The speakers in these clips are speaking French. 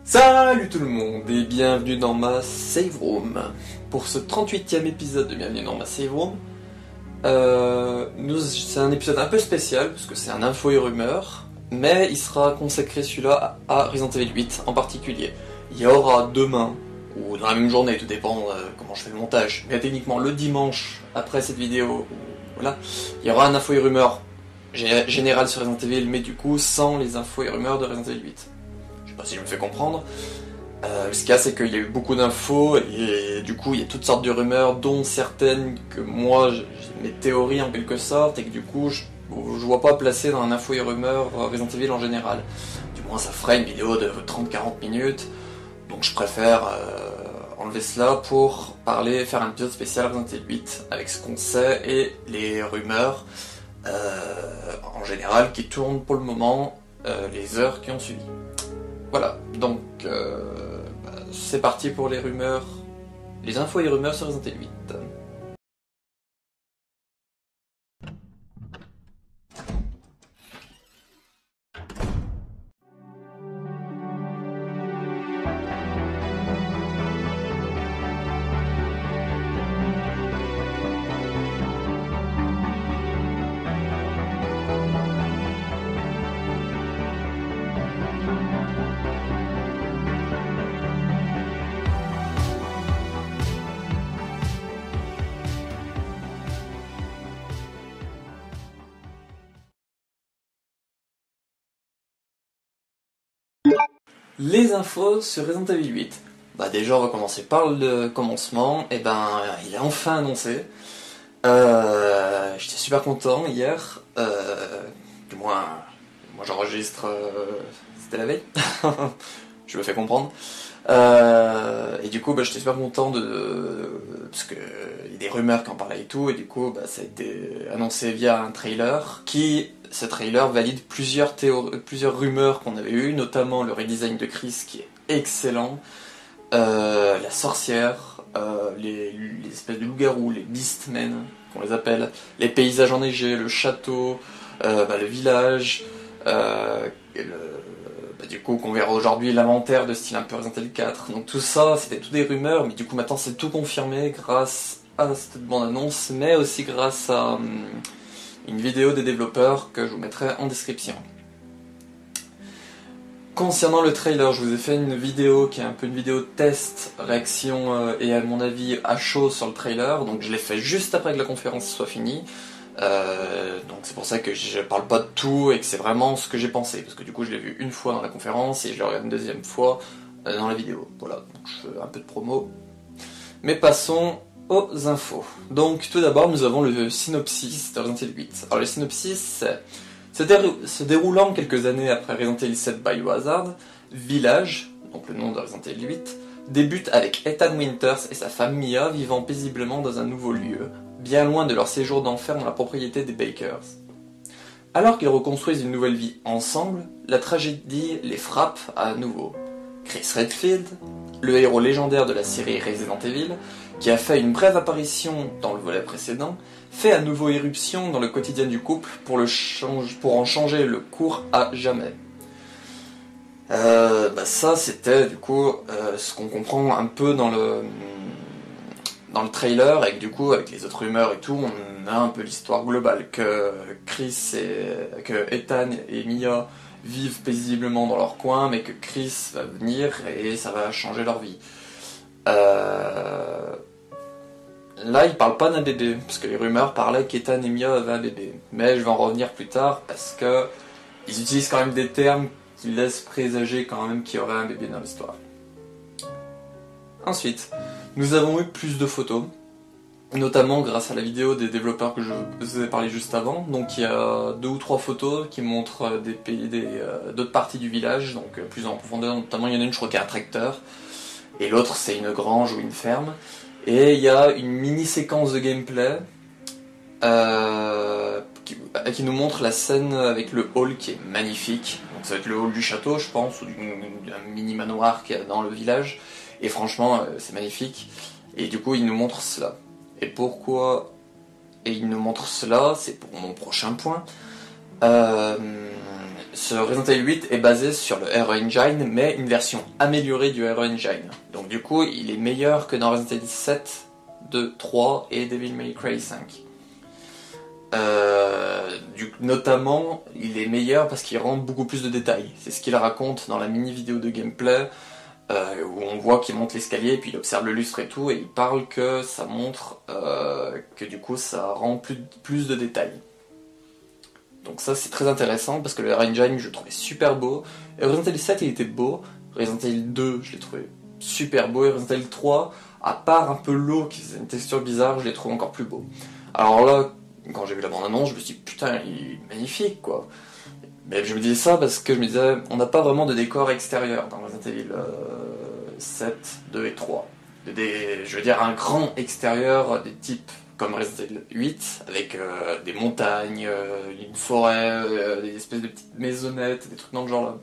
Salut tout le monde et bienvenue dans ma save room. Pour ce 38e épisode de Bienvenue dans ma save room, c'est un épisode un peu spécial parce que c'est un info et rumeur, mais il sera consacré celui-là à Resident Evil 8 en particulier. Il y aura demain, ou dans la même journée, tout dépend comment je fais le montage, mais techniquement le dimanche après cette vidéo, voilà, il y aura un info et rumeur général sur Resident Evil, mais du coup sans les infos et rumeurs de Resident Evil 8. Je sais pas si je me fais comprendre. Ce qu'il y a, c'est qu'il y a eu beaucoup d'infos et du coup il y a toutes sortes de rumeurs, dont certaines que moi j'ai mes théories en quelque sorte, et que du coup je vois pas placer dans un info et rumeur Resident Evil en général. Du moins ça ferait une vidéo de 30-40 minutes, donc je préfère enlever cela pour faire un épisode spécial Resident Evil 8 avec ce qu'on sait et les rumeurs en général qui tournent pour le moment les heures qui ont suivi. Voilà, donc c'est parti pour les rumeurs, les infos et rumeurs sur Resident Evil 8. Les infos sur Resident Evil 8. Déjà on va commencer par le commencement, et il est enfin annoncé. J'étais super content hier, du moins moi j'enregistre, c'était la veille, je me fais comprendre. Et du coup j'étais super content parce que il y a des rumeurs qui en parlaient et tout, et du coup ça a été annoncé via un trailer ce trailer valide plusieurs rumeurs qu'on avait eues, notamment le redesign de Chris qui est excellent, la sorcière, les espèces de loups-garous, les beastmen qu'on les appelle, les paysages enneigés, le château, le village, du coup qu'on verra aujourd'hui, l'inventaire de style un peu Resident Evil 4. Donc tout ça c'était tout des rumeurs, mais du coup maintenant c'est tout confirmé grâce à cette bande-annonce, mais aussi grâce à une vidéo des développeurs que je vous mettrai en description. Concernant le trailer, je vous ai fait une vidéo qui est un peu une vidéo test, réaction et à mon avis à chaud sur le trailer, donc je l'ai fait juste après que la conférence soit finie. Donc c'est pour ça que je parle pas de tout et que c'est vraiment ce que j'ai pensé, parce que du coup je l'ai vu une fois dans la conférence et je le regarde une deuxième fois dans la vidéo. Voilà, donc je fais un peu de promo. Mais passons aux infos. Donc tout d'abord nous avons le synopsis de Resident Evil 8. Alors le synopsis c'est se déroulant quelques années après Resident Evil 7 Biohazard, Village, donc le nom de Resident Evil 8, débute avec Ethan Winters et sa femme Mia vivant paisiblement dans un nouveau lieu, bien loin de leur séjour d'enfer dans la propriété des Bakers. Alors qu'ils reconstruisent une nouvelle vie ensemble, la tragédie les frappe à nouveau. Chris Redfield, le héros légendaire de la série Resident Evil, qui a fait une brève apparition dans le volet précédent, fait à nouveau éruption dans le quotidien du couple pour en changer le cours à jamais. Ça c'était du coup ce qu'on comprend un peu dans le trailer, et que du coup avec les autres rumeurs et tout, on a un peu l'histoire globale, que que Ethan et Mia vivent paisiblement dans leur coin, mais que Chris va venir et ça va changer leur vie. Là, il parle pas d'un bébé, parce que les rumeurs parlaient qu'Ethan et Mia avaient un bébé. Mais je vais en revenir plus tard, parce que ils utilisent quand même des termes qui laissent présager quand même qu'il y aurait un bébé dans l'histoire. Ensuite, nous avons eu plus de photos, notamment grâce à la vidéo des développeurs que je vous ai parlé juste avant. Donc il y a 2 ou 3 photos qui montrent d'autres parties du village, donc plus en profondeur. Notamment il y en a une, je crois, qui est un tracteur, et l'autre c'est une grange ou une ferme. Et il y a une mini-séquence de gameplay qui nous montre la scène avec le hall qui est magnifique. Donc ça va être le hall du château, je pense, ou d'un mini-manoir qui est dans le village. Et franchement, c'est magnifique. Et du coup, il nous montre cela. Et pourquoi il nous montre cela, c'est pour mon prochain point. ce Resident Evil 8 est basé sur le Aero Engine, mais une version améliorée du Aero Engine. Donc du coup, il est meilleur que dans Resident Evil 7, 2, 3 et Devil May Cry 5. Notamment, il est meilleur parce qu'il rend beaucoup plus de détails. C'est ce qu'il raconte dans la mini vidéo de gameplay, où on voit qu'il monte l'escalier, puis il observe le lustre et tout, et il parle que ça montre que du coup ça rend plus de détails. Donc ça c'est très intéressant parce que le Engine je le trouvais super beau. Et Resident Evil 7 il était beau, Resident Evil 2 je l'ai trouvé super beau, et Resident Evil 3, à part un peu l'eau qui faisait une texture bizarre, je l'ai trouvé encore plus beau. Alors là, quand j'ai vu la bande-annonce, je me suis dit putain il est magnifique quoi. Mais je me disais ça parce que je me disais on n'a pas vraiment de décor extérieur dans Resident Evil 7, 2 et 3. Je veux dire un grand extérieur des types comme Resident Evil 8, avec des montagnes, une forêt, des espèces de petites maisonnettes, des trucs dans le genre là.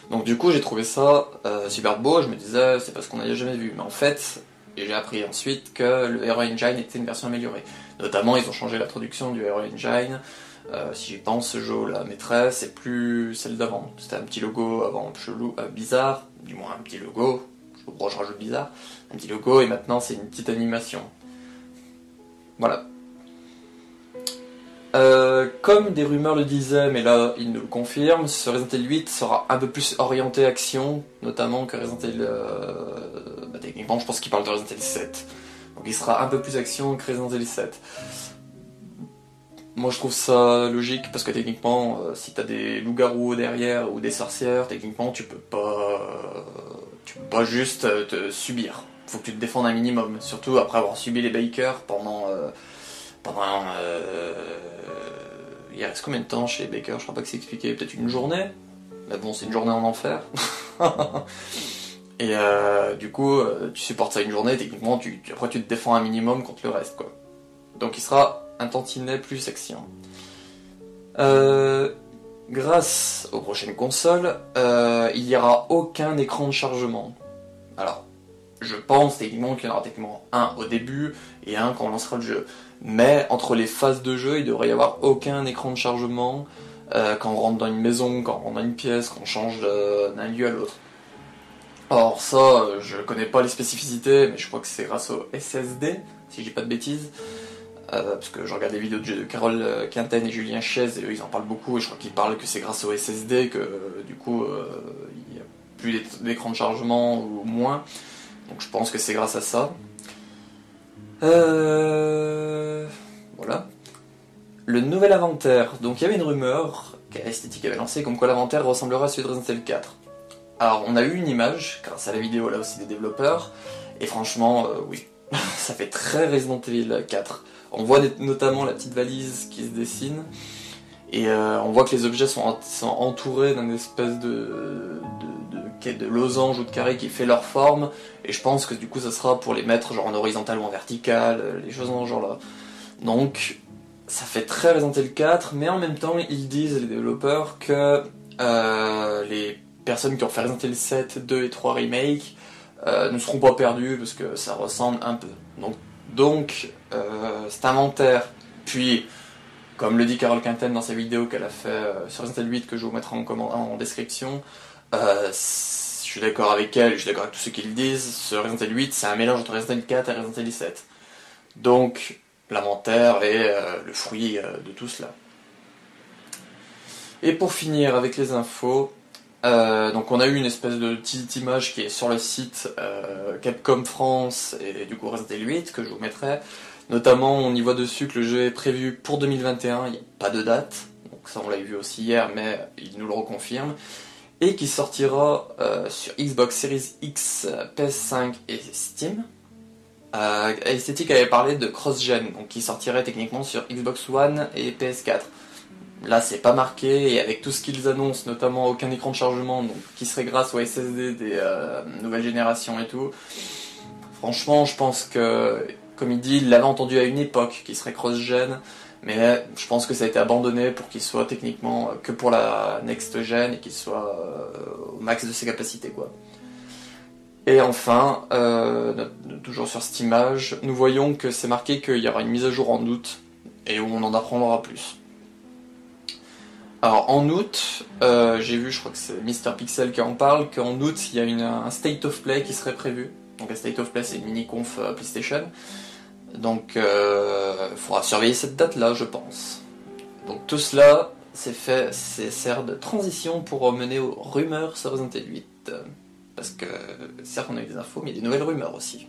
Donc du coup j'ai trouvé ça super beau, je me disais c'est parce qu'on n'avait jamais vu, mais en fait j'ai appris ensuite que le Aero Engine était une version améliorée. Notamment ils ont changé la traduction du Aero Engine, si j'y pense ce jeu la maîtresse c'est plus celle d'avant, c'était un petit logo avant chelou, bizarre, du moins un petit logo, je rajoute bizarre, un petit logo et maintenant c'est une petite animation. Voilà. Comme des rumeurs le disaient, mais là ils nous le confirment, ce Resident Evil 8 sera un peu plus orienté action, notamment que Resident Evil... techniquement je pense qu'il parle de Resident Evil 7. Donc il sera un peu plus action que Resident Evil 7. Moi je trouve ça logique parce que techniquement, si t'as des loups-garous derrière ou des sorcières, techniquement tu peux pas juste te subir. Faut que tu te défendes un minimum, surtout après avoir subi les Bakers pendant il reste combien de temps chez les Bakers? Je crois pas que c'est expliqué, peut-être une journée, mais bon c'est une journée en enfer. Et du coup tu supportes ça une journée, techniquement après tu te défends un minimum contre le reste quoi. Donc il sera un tantinet plus action. Grâce aux prochaines consoles, il n'y aura aucun écran de chargement. Alors je pense techniquement qu'il y en aura techniquement un au début et un quand on lancera le jeu. Mais entre les phases de jeu, il ne devrait y avoir aucun écran de chargement quand on rentre dans une maison, quand on rentre dans une pièce, quand on change d'un lieu à l'autre. Alors ça, je connais pas les spécificités, mais je crois que c'est grâce au SSD, si je dis pas de bêtises. Parce que je regarde des vidéos de Carole Quinten et Julien Chaise, et eux ils en parlent beaucoup, et je crois qu'ils parlent que c'est grâce au SSD que du coup il n'y a plus d'écran de chargement ou moins. Donc je pense que c'est grâce à ça. Voilà. Le nouvel inventaire. Donc il y avait une rumeur qu'Esthétique avait lancé comme quoi l'inventaire ressemblera à celui de Resident Evil 4. Alors on a eu une image, grâce à la vidéo là aussi des développeurs, et franchement oui, ça fait très Resident Evil 4. On voit notamment la petite valise qui se dessine, et on voit que les objets sont entourés d'un espèce de losange ou de carré qui fait leur forme, et je pense que du coup ça sera pour les mettre genre en horizontal ou en vertical, les choses dans ce genre là. Donc ça fait très Resident Evil 4, mais en même temps ils disent, les développeurs, que les personnes qui ont fait Resident Evil 7, 2 et 3 remake ne seront pas perdues parce que ça ressemble un peu. Donc cet inventaire, puis comme le dit Carole Quinten dans sa vidéo qu'elle a fait sur Resident Evil 8 que je vous mettrai en description, je suis d'accord avec elle, je suis d'accord avec tous ceux qui le disent, ce Resident Evil 8 c'est un mélange entre Resident Evil 4 et Resident Evil 7. Donc l'inventaire est le fruit de tout cela. Et pour finir avec les infos, donc on a eu une espèce de petite image qui est sur le site Capcom France et du coup Resident Evil 8 que je vous mettrai. Notamment on y voit dessus que le jeu est prévu pour 2021, il n'y a pas de date, donc ça on l'a vu aussi hier mais il nous le reconfirme. Et qui sortira sur Xbox Series X, PS5 et Steam. Esthétique avait parlé de cross-gen, donc qui sortirait techniquement sur Xbox One et PS4. Là c'est pas marqué, et avec tout ce qu'ils annoncent, notamment aucun écran de chargement, donc qui serait grâce au SSD des nouvelles générations et tout, franchement je pense que, comme il dit, il l'avait entendu à une époque qu'il serait cross-gen, mais je pense que ça a été abandonné pour qu'il soit techniquement que pour la next-gen et qu'il soit au max de ses capacités quoi. Et enfin, toujours sur cette image, nous voyons que c'est marqué qu'il y aura une mise à jour en août, et où on en apprendra plus. Alors en août, j'ai vu, je crois que c'est Mister Pixel qui en parle, qu'en août il y a un State of Play qui serait prévu. Donc un State of Play c'est une mini-conf PlayStation. Donc il faudra surveiller cette date-là, je pense. Donc tout cela, sert de transition pour mener aux rumeurs sur Resident Evil 8. Parce que certes on a eu des infos, mais il y a des nouvelles rumeurs aussi.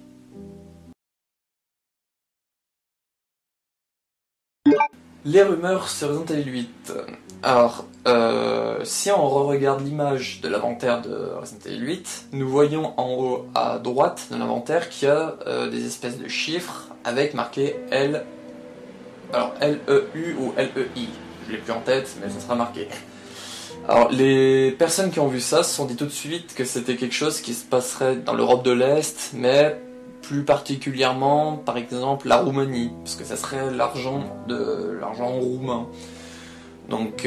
Les rumeurs sur Resident Evil 8. Alors, si on re-regarde l'image de l'inventaire de Resident Evil 8, nous voyons en haut à droite de l'inventaire qu'il y a des espèces de chiffres avec marqué L. Alors, L-E-U ou L-E-I. Je l'ai plus en tête, mais ça sera marqué. Alors, les personnes qui ont vu ça se sont dit tout de suite que c'était quelque chose qui se passerait dans l'Europe de l'Est, mais plus particulièrement, par exemple, la Roumanie, parce que ça serait l'argent roumain. Donc,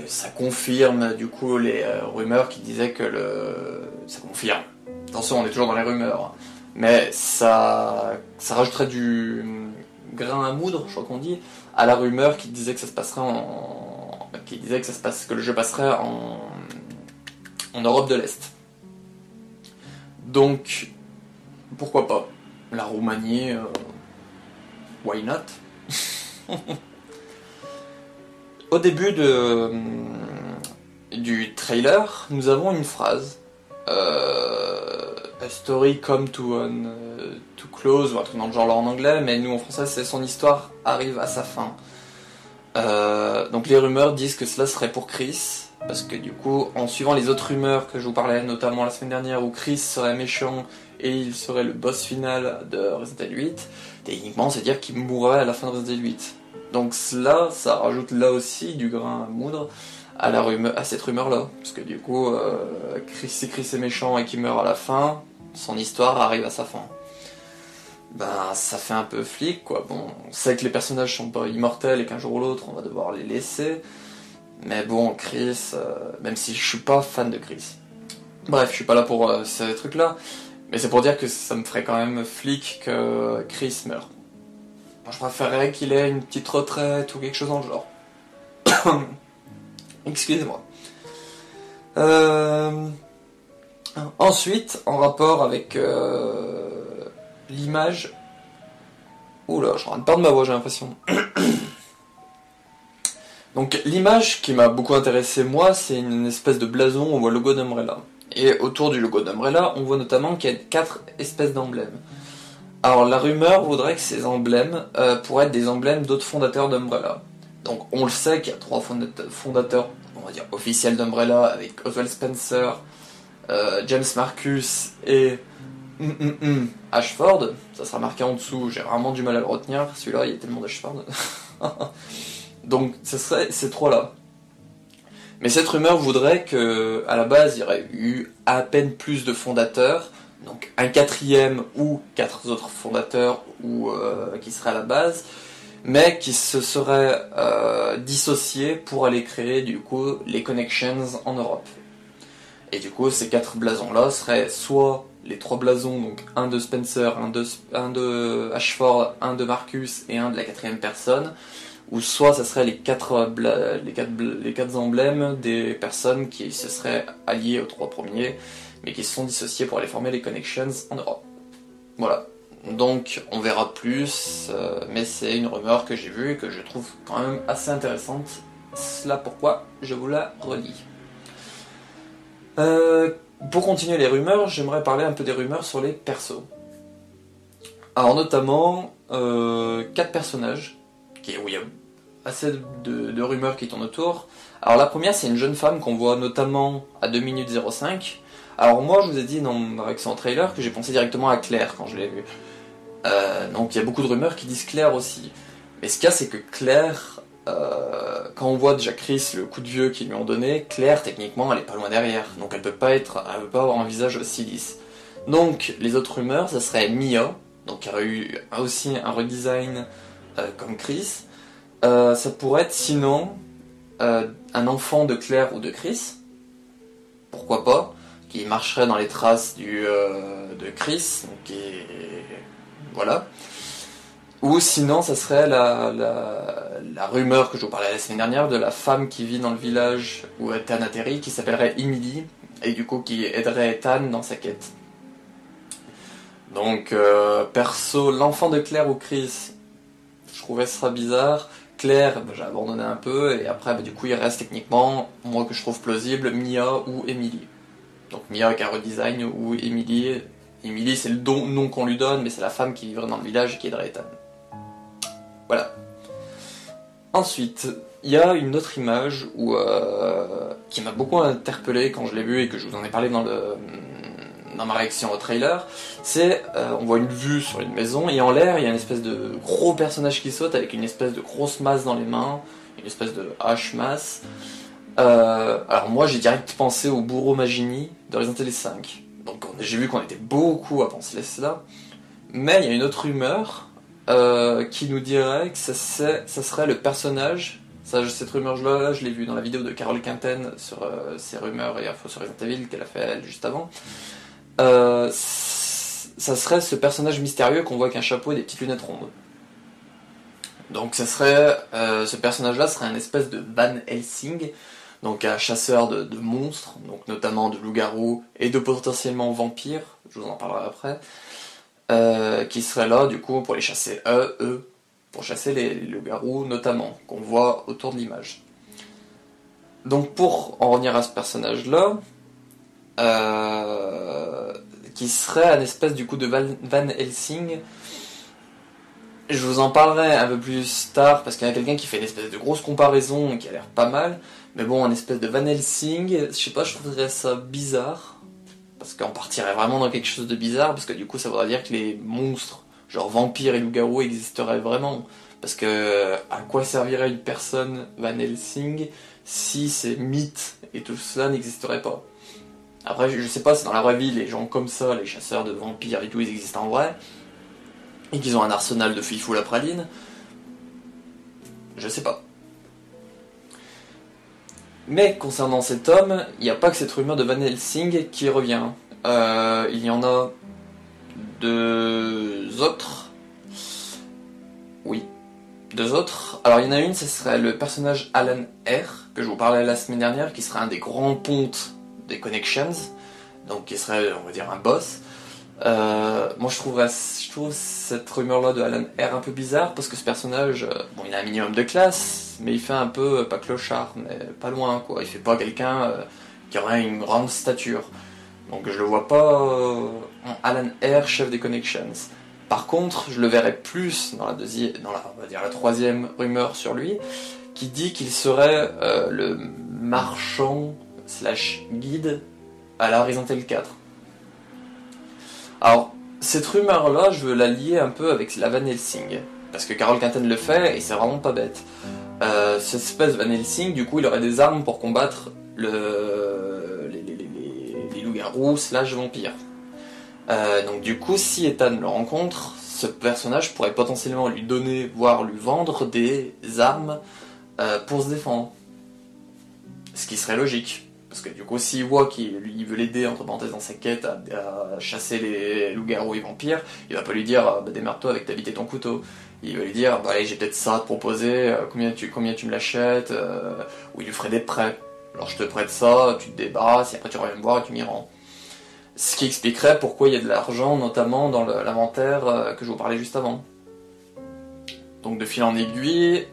ça confirme du coup les rumeurs qui disaient que ça confirme. Attention, on est toujours dans les rumeurs, mais ça rajouterait du grain à moudre, je crois qu'on dit, à la rumeur qui disait que ça se passerait que le jeu passerait en Europe de l'Est. Donc, pourquoi pas? La Roumanie, why not? Au début du trailer, nous avons une phrase. A story come to close, ou un truc dans le genre là en anglais, mais nous en français c'est son histoire arrive à sa fin. Donc les rumeurs disent que cela serait pour Chris, parce que du coup, en suivant les autres rumeurs que je vous parlais, notamment la semaine dernière, où Chris serait méchant et il serait le boss final de Resident Evil 8, techniquement c'est dire qu'il mourrait à la fin de Resident Evil 8. Donc cela, ça rajoute là aussi du grain à moudre à cette rumeur-là, parce que du coup, si Chris est méchant et qu'il meurt à la fin, son histoire arrive à sa fin. Ben, ça fait un peu flic, quoi. Bon, on sait que les personnages sont pas immortels et qu'un jour ou l'autre, on va devoir les laisser. Mais bon, Chris, même si je suis pas fan de Chris. Bref, je suis pas là pour ces trucs-là. Mais c'est pour dire que ça me ferait quand même flic que Chris meure. Moi, je préférerais qu'il ait une petite retraite ou quelque chose dans le genre. Excusez-moi. Ensuite, en rapport avec l'image... Oula, je suis en train de perdre ma voix, j'ai l'impression. Donc l'image qui m'a beaucoup intéressé moi, c'est une espèce de blason où on voit le logo d'Umbrella. Et autour du logo d'Umbrella, on voit notamment qu'il y a 4 espèces d'emblèmes. Alors la rumeur voudrait que ces emblèmes pourraient être des emblèmes d'autres fondateurs d'Umbrella. Donc on le sait qu'il y a 3 fondateurs, on va dire officiels d'Umbrella, avec Oswald Spencer, James Marcus et Ashford. Ça sera marqué en dessous, j'ai vraiment du mal à le retenir, celui-là il y a tellement d'Ashford. Donc ce serait ces 3-là. Mais cette rumeur voudrait que, à la base, il y aurait eu à peine plus de fondateurs, donc un 4e ou 4 autres fondateurs qui seraient à la base, mais qui se seraient dissociés pour aller créer du coup les Connections en Europe. Et du coup, ces 4 blasons-là seraient soit les 3 blasons, donc un de Spencer, un de Ashford, un de Marcus et un de la 4e personne, ou soit ça serait les quatre emblèmes des personnes qui se seraient alliées aux 3 premiers, mais qui se sont dissociées pour aller former les Connections en Europe. Voilà. Donc on verra plus, mais c'est une rumeur que j'ai vue et que je trouve quand même assez intéressante. C'est là pourquoi je vous la relis. Pour continuer les rumeurs, j'aimerais parler un peu des rumeurs sur les persos. Alors notamment 4 personnages où il y a assez de rumeurs qui tournent autour. Alors la première, c'est une jeune femme qu'on voit notamment à 2 minutes 05. Alors moi, je vous ai dit dans ma réaction au trailer que j'ai pensé directement à Claire quand je l'ai vue. Donc il y a beaucoup de rumeurs qui disent Claire aussi. Mais ce qu'il y a, c'est que Claire, quand on voit déjà Chris, le coup de vieux qu'ils lui ont donné, Claire, techniquement, elle est pas loin derrière. Donc elle peut pas avoir un visage aussi lisse. Donc les autres rumeurs, ça serait Mia, donc il y aurait eu aussi un redesign comme Chris. Ça pourrait être sinon un enfant de Claire ou de Chris, pourquoi pas, qui marcherait dans les traces de Chris, voilà. Ou sinon, ça serait la rumeur que je vous parlais la semaine dernière de la femme qui vit dans le village où Ethan atterrit, qui s'appellerait Emily, et du coup qui aiderait Ethan dans sa quête. Donc, perso, l'enfant de Claire ou Chris, je trouvais ça bizarre. Claire, j'ai abandonné un peu, et après, du coup, il reste techniquement, moi que je trouve plausible, Mia ou Emily. Donc Mia avec un redesign, ou Emily. Emily, c'est le nom qu'on lui donne, mais c'est la femme qui vivrait dans le village et qui aiderait Ethan. Voilà. Ensuite, il y a une autre image qui m'a beaucoup interpellé quand je l'ai vue et que je vous en ai parlé dans ma réaction au trailer. C'est, on voit une vue sur une maison et en l'air, il y a une espèce de gros personnage qui saute avec une espèce de grosse masse dans les mains, une espèce de hache masse. Alors moi, j'ai direct pensé au bourreau Magini de Resident Evil 5. Donc j'ai vu qu'on était beaucoup à penser cela. Mais il y a une autre rumeur qui nous dirait que ça serait le personnage. Cette rumeur-là, je l'ai vue dans la vidéo de Carole Quinten sur ses rumeurs et infos sur Resident Evil qu'elle a fait elle juste avant. Ça serait ce personnage mystérieux qu'on voit avec un chapeau et des petites lunettes rondes. Donc ça serait, ce personnage-là serait un espèce de Van Helsing, donc un chasseur de monstres, donc notamment de loups-garous et de potentiellement vampires, je vous en parlerai après, qui serait là du coup pour les chasser eux, pour chasser les loups-garous notamment, qu'on voit autour de l'image. Donc pour en revenir à ce personnage-là, qui serait un espèce du coup de Van Helsing. Je vous en parlerai un peu plus tard parce qu'il y a quelqu'un qui fait une espèce de grosse comparaison qui a l'air pas mal. Mais bon, un espèce de Van Helsing, je sais pas, je trouverais ça bizarre. Parce qu'on partirait vraiment dans quelque chose de bizarre, parce que du coup ça voudrait dire que les monstres, genre vampires et loups-garous, existeraient vraiment. Parce que à quoi servirait une personne Van Helsing si ces mythes et tout cela n'existeraient pas? Après, je sais pas si dans la vraie vie, les gens comme ça, les chasseurs de vampires et tout, ils existent en vrai, et qu'ils ont un arsenal de fifou la praline. Je sais pas. Mais concernant cet homme, il n'y a pas que cette rumeur de Van Helsing qui revient. Il y en a deux autres. Oui, deux autres. Alors il y en a une, ce serait le personnage Alan R, que je vous parlais la semaine dernière, qui serait un des grands pontes des Connections, donc qui serait, on va dire, un boss. Moi je trouve cette rumeur-là de Alan R un peu bizarre, parce que ce personnage, bon, il a un minimum de classe, mais il fait un peu, pas clochard, mais pas loin, quoi. Il fait pas quelqu'un qui aurait une grande stature. Donc je le vois pas en Alan R, chef des Connections. Par contre, je le verrais plus dans on va dire la troisième rumeur sur lui, qui dit qu'il serait le marchand / guide à la Resident Evil 4. Alors, cette rumeur-là, je veux la lier un peu avec la Van Helsing, parce que Carole Quinten le fait, et c'est vraiment pas bête. Cette espèce de Van Helsing, du coup, il aurait des armes pour combattre les loups-garous / vampires. Donc du coup, si Ethan le rencontre, ce personnage pourrait potentiellement lui donner, voire lui vendre des armes pour se défendre. Ce qui serait logique. Parce que du coup, s'il voit qu'il veut l'aider, entre parenthèses, dans sa quête à chasser les loups-garous et vampires, il va pas lui dire bah, démerde-toi avec ta bite et ton couteau. Il va lui dire bah, allez, j'ai peut-être ça à te proposer, combien tu me l'achètes, ou il lui ferait des prêts. Alors je te prête ça, tu te débarrasses, et après tu reviens me voir et tu m'y rends. Ce qui expliquerait pourquoi il y a de l'argent, notamment dans l'inventaire que je vous parlais juste avant. Donc de fil en aiguille,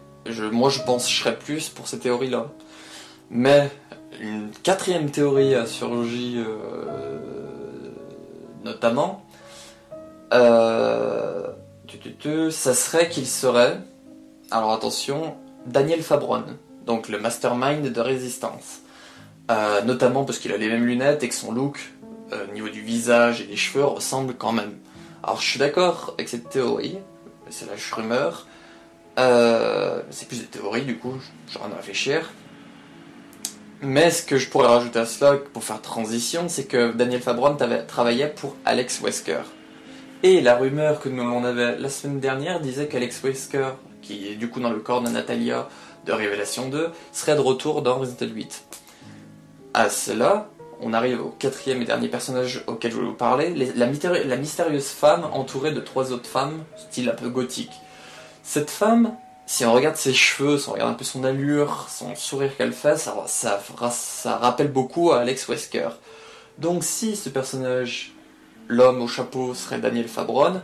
moi je pencherais plus pour ces théories-là. Mais une quatrième théorie a surgi notamment, ça serait qu'il serait, alors attention, Daniel Fabron, donc le mastermind de Résistance. Notamment parce qu'il a les mêmes lunettes et que son look, au niveau du visage et des cheveux, ressemble quand même. Alors je suis d'accord avec cette théorie, c'est la rumeur, c'est plus des théories du coup, j'ai rien à réfléchir. Mais ce que je pourrais rajouter à cela, pour faire transition, c'est que Daniel Fabron travaillait pour Alex Wesker. Et la rumeur que nous l'on avait la semaine dernière disait qu'Alex Wesker, qui est du coup dans le corps de Natalia de Révélation 2, serait de retour dans Resident Evil 8. À cela, on arrive au quatrième et dernier personnage auquel je voulais vous parler, la mystérieuse femme entourée de 3 autres femmes, style un peu gothique. Cette femme, si on regarde ses cheveux, si on regarde un peu son allure, son sourire qu'elle fait, ça rappelle beaucoup à Alex Wesker. Donc si ce personnage, l'homme au chapeau, serait Daniel Fabron,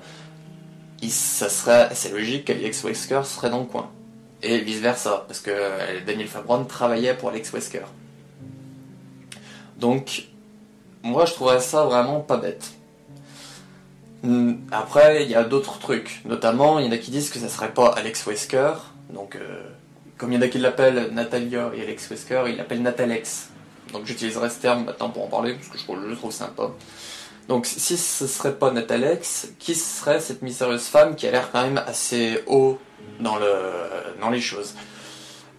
c'est logique qu'Alex Wesker serait dans le coin. Et vice versa, parce que Daniel Fabron travaillait pour Alex Wesker. Donc, moi je trouverais ça vraiment pas bête. Après, il y a d'autres trucs. Notamment, il y en a qui disent que ça serait pas Alex Wesker. Donc, comme il y en a qui l'appellent Natalia et Alex Wesker, il l'appelle Natalex. Donc j'utiliserai ce terme maintenant pour en parler, parce que je le trouve sympa. Donc si ce serait pas Natalex, qui serait cette mystérieuse femme qui a l'air quand même assez haut dans les choses?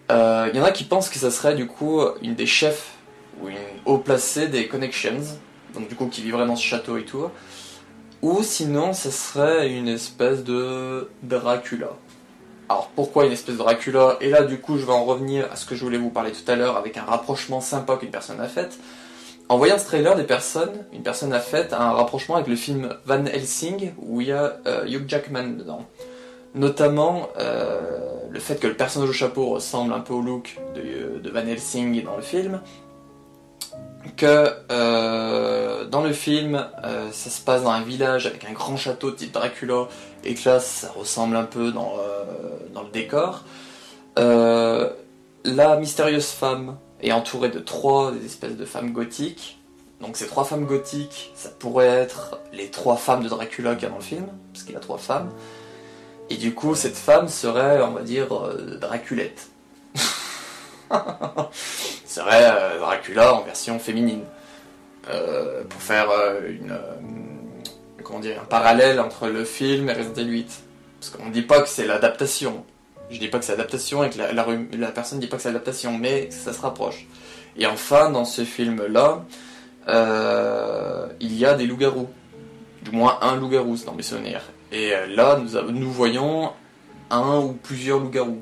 Il y en a qui pensent que ça serait du coup une des chefs, ou une haut placée des Connections, donc du coup qui vivrait dans ce château et tout. Ou sinon, ce serait une espèce de Dracula. Alors pourquoi une espèce de Dracula? Et là du coup je vais en revenir à ce que je voulais vous parler tout à l'heure avec un rapprochement sympa qu'une personne a fait. En voyant ce trailer, une personne a fait un rapprochement avec le film Van Helsing où il y a Hugh Jackman dedans. Notamment le fait que le personnage au chapeau ressemble un peu au look de Van Helsing dans le film. Que dans le film, ça se passe dans un village avec un grand château type Dracula, et que là, ça ressemble un peu dans le décor. La mystérieuse femme est entourée de trois espèces de femmes gothiques. Donc ces trois femmes gothiques, ça pourrait être les trois femmes de Dracula qu'il y a dans le film, parce qu'il a trois femmes. Et du coup, cette femme serait, on va dire, Draculette. Serait Dracula en version féminine. Pour faire un parallèle entre le film et Resident Evil 8. Parce qu'on ne dit pas que c'est l'adaptation. Je dis pas que c'est l'adaptation et que la personne ne dit pas que c'est l'adaptation, mais ça se rapproche. Et enfin, dans ce film-là, il y a des loups-garous. Du moins un loup-garou, c'est dans mes souvenirs. Et là, nous voyons un ou plusieurs loups-garous.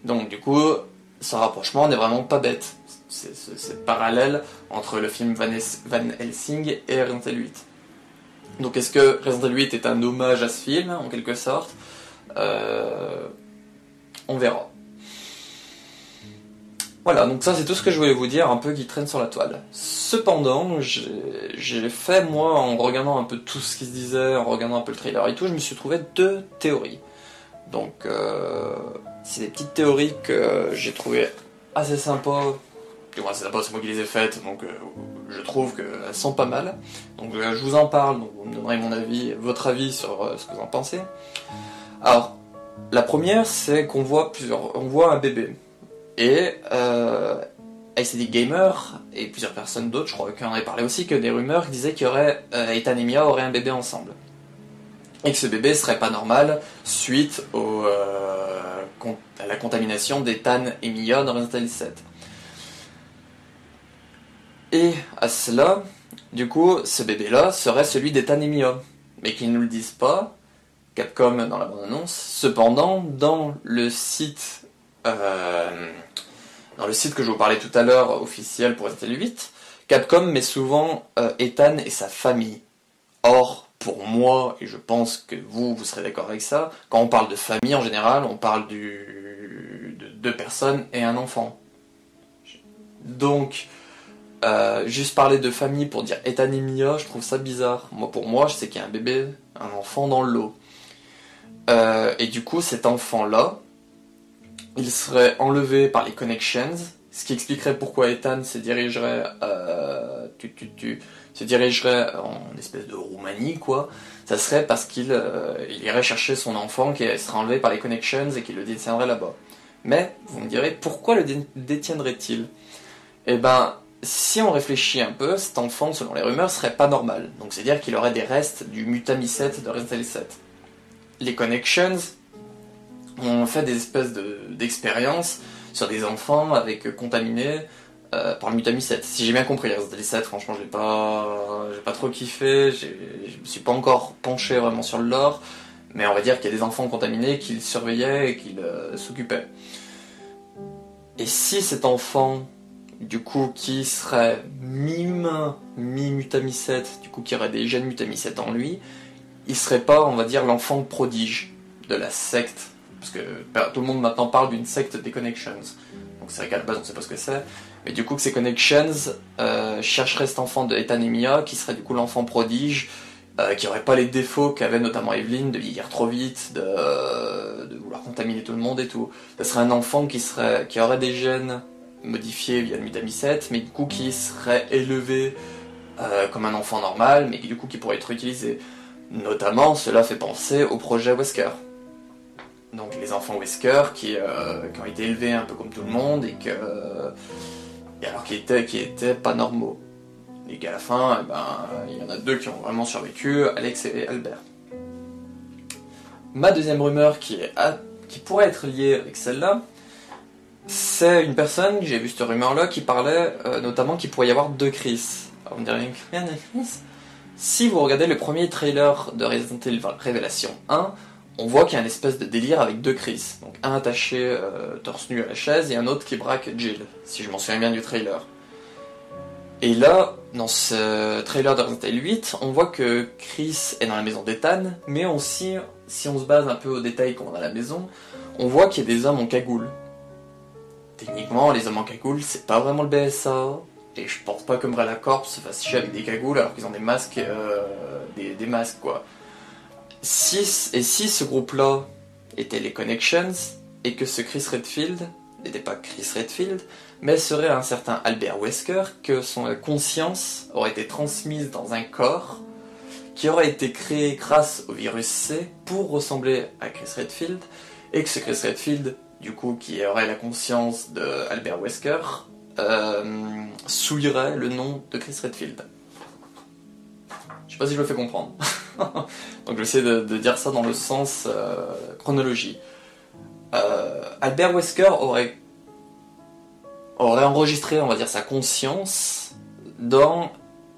Donc du coup, ce rapprochement n'est vraiment pas bête. C'est parallèle entre le film Van Helsing et Resident Evil 8. Donc est-ce que Resident Evil 8 est un hommage à ce film, en quelque sorte? On verra. Voilà, donc ça c'est tout ce que je voulais vous dire, un peu qui traîne sur la toile. Cependant, j'ai fait, moi, en regardant un peu tout ce qui se disait, en regardant un peu le trailer et tout, je me suis trouvé deux théories. Donc, c'est des petites théories que j'ai trouvées assez sympas. Du moins, c'est moi qui les ai faites, donc je trouve qu'elles sont pas mal. Donc, je vous en parle, donc vous me donnerez votre avis sur ce que vous en pensez. Alors, la première, c'est qu'on voit un bébé. Et ACD Gamer et plusieurs personnes d'autres, je crois qu'on en avait parlé aussi, que des rumeurs disaient qu'il y aurait Ethan et Mia auraient un bébé ensemble. Et que ce bébé serait pas normal suite à la contamination d'Ethan et Mia dans Resident Evil 7. Et à cela, du coup, ce bébé-là serait celui d'Ethan et Mia. Mais qu'ils ne nous le disent pas, Capcom dans la bande-annonce. Cependant, dans le site que je vous parlais tout à l'heure, officiel pour Resident Evil 8, Capcom met souvent Ethan et sa famille. Or, pour moi, et je pense que vous serez d'accord avec ça, quand on parle de famille en général, on parle de deux personnes et un enfant. Donc, juste parler de famille pour dire Ethan et Mia, je trouve ça bizarre. Pour moi, je sais qu'il y a un bébé, un enfant dans le lot. Et du coup, cet enfant-là, il serait enlevé par les Connections, ce qui expliquerait pourquoi Ethan se dirigerait en espèce de Roumanie, quoi. Ça serait parce qu'il irait chercher son enfant qui serait enlevé par les Connections et qu'il le détiendrait là-bas. Mais, vous me direz, pourquoi le détiendrait-il? Eh ben, si on réfléchit un peu, cet enfant, selon les rumeurs, serait pas normal. Donc c'est-à-dire qu'il aurait des restes du Mutamycète de Resident Evil 7. Les Connections ont fait des espèces d'expériences sur des enfants contaminés par le Mutamycète. Si j'ai bien compris, Resident Evil 7, franchement, j'ai pas trop kiffé, je me suis pas encore penché vraiment sur le lore, mais on va dire qu'il y a des enfants contaminés qu'ils surveillaient et qu'ils s'occupaient. Et si cet enfant, du coup, qui serait mi-humain, mi-Mutamycète, du coup qui aurait des gènes Mutamycète en lui, il serait pas, on va dire, l'enfant prodige de la secte parce que tout le monde maintenant parle d'une secte des Connections. Donc c'est vrai qu'à la base on sait pas ce que c'est, mais du coup que ces Connections chercheraient cet enfant de Ethan et Mia, qui serait du coup l'enfant prodige, qui aurait pas les défauts qu'avait notamment Evelyn, de vieillir trop vite, de vouloir contaminer tout le monde et tout. Ce serait un enfant qui aurait des gènes modifiés via le mutamycète, mais du coup qui serait élevé comme un enfant normal, mais du coup qui pourrait être utilisé. Notamment, cela fait penser au projet Wesker. Donc les enfants Wesker qui ont été élevés un peu comme tout le monde et alors qui étaient pas normaux. Et qu'à la fin, eh ben, il y en a deux qui ont vraiment survécu, Alex et Albert. Ma deuxième rumeur qui pourrait être liée avec celle-là, c'est une personne, j'ai vu cette rumeur-là, qui parlait notamment qu'il pourrait y avoir deux Chris. Alors, vous me direz, rien de Chris. Si vous regardez le premier trailer de Resident Evil Révélation 1, on voit qu'il y a une espèce de délire avec deux Chris. Donc un attaché torse nu à la chaise et un autre qui braque Jill, si je m'en souviens bien du trailer. Et là, dans ce trailer de Resident Evil 8, on voit que Chris est dans la maison d'Ethan, mais aussi, si on se base un peu aux détails qu'on a dans la maison, on voit qu'il y a des hommes en cagoule. Techniquement, les hommes en cagoule, c'est pas vraiment le BSA, et je pense pas que Umbrella Corps se fasse chier avec des cagoules alors qu'ils ont des masques, des masques quoi. Si ce groupe-là était les Connections, et que ce Chris Redfield n'était pas Chris Redfield, mais serait un certain Albert Wesker, que son conscience aurait été transmise dans un corps qui aurait été créé grâce au virus C pour ressembler à Chris Redfield, et que ce Chris Redfield, du coup, qui aurait la conscience de Albert Wesker, souillerait le nom de Chris Redfield. Je sais pas si je le fais comprendre. Donc j'essaie de dire ça dans le sens chronologie. Albert Wesker aurait enregistré, on va dire, sa conscience dans,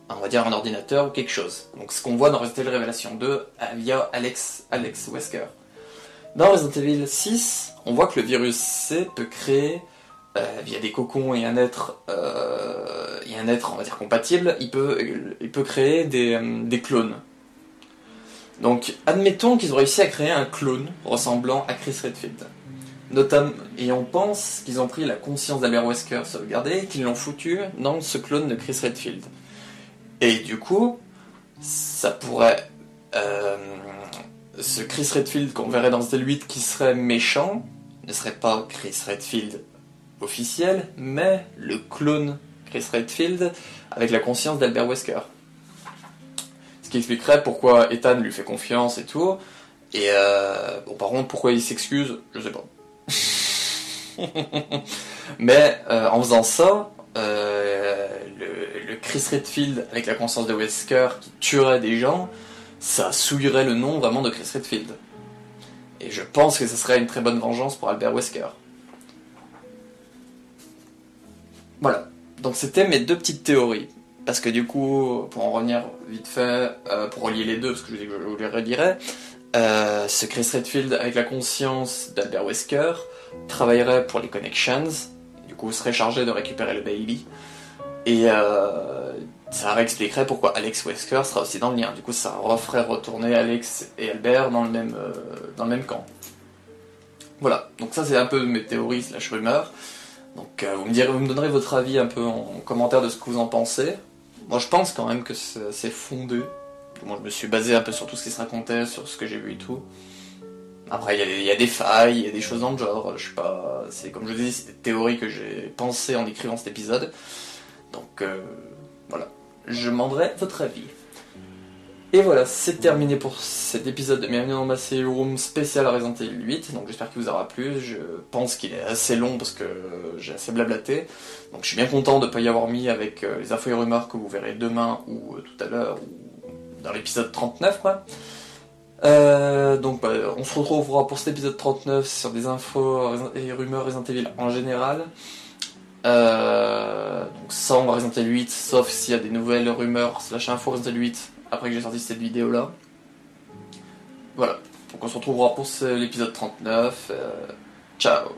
on va dire, un ordinateur ou quelque chose. Donc ce qu'on voit dans Resident Evil Révélation 2 via Alex Wesker. Dans Resident Evil 6, on voit que le virus C peut créer, via des cocons et un être, on va dire, compatible, il peut créer des clones. Donc, admettons qu'ils ont réussi à créer un clone ressemblant à Chris Redfield. Et on pense qu'ils ont pris la conscience d'Albert Wesker sauvegardée et qu'ils l'ont foutu dans ce clone de Chris Redfield. Et du coup, ça pourrait... ce Chris Redfield qu'on verrait dans Resident Evil 8 qui serait méchant, ne serait pas Chris Redfield officiel, mais le clone Chris Redfield avec la conscience d'Albert Wesker. Ce qui expliquerait pourquoi Ethan lui fait confiance et tout. Et bon, par contre, pourquoi il s'excuse, je sais pas. Mais en faisant ça, le Chris Redfield avec la conscience de Wesker qui tuerait des gens, ça souillerait le nom vraiment de Chris Redfield. Et je pense que ce serait une très bonne vengeance pour Albert Wesker. Voilà, donc c'était mes deux petites théories. Parce que du coup, pour en revenir vite fait, pour relier les deux, parce que je vous les relirai, ce Chris Redfield avec la conscience d'Albert Wesker travaillerait pour les Connections, du coup serait chargé de récupérer le Bailey, et ça expliquerait pourquoi Alex Wesker sera aussi dans le lien. Du coup, ça referait retourner Alex et Albert dans le même camp. Voilà, donc ça c'est un peu mes théories slash rumeurs. Donc vous me donnerez votre avis un peu en commentaire de ce que vous en pensez. Moi je pense quand même que c'est fondé. Moi je me suis basé un peu sur tout ce qui se racontait, sur ce que j'ai vu et tout. Après il y a des failles, il y a des choses dans le genre, je sais pas... C'est comme je vous dis, c'est des théories que j'ai pensées en écrivant cet épisode. Donc voilà, je demanderai votre avis. Et voilà, c'est terminé pour cet épisode de Bienvenue dans ma cellule room spécial Resident Evil 8, donc j'espère qu'il vous aura plu. Je pense qu'il est assez long parce que j'ai assez blablaté, donc je suis bien content de ne pas y avoir mis avec les infos et rumeurs que vous verrez demain ou tout à l'heure, ou dans l'épisode 39 quoi. Donc bah, on se retrouvera pour cet épisode 39 sur des infos et rumeurs Resident Evil en général. Donc sans Resident Evil 8, sauf s'il y a des nouvelles rumeurs slash infos Resident Evil 8 après que j'ai sorti cette vidéo là. Voilà, donc on se retrouvera pour l'épisode 39. Ciao.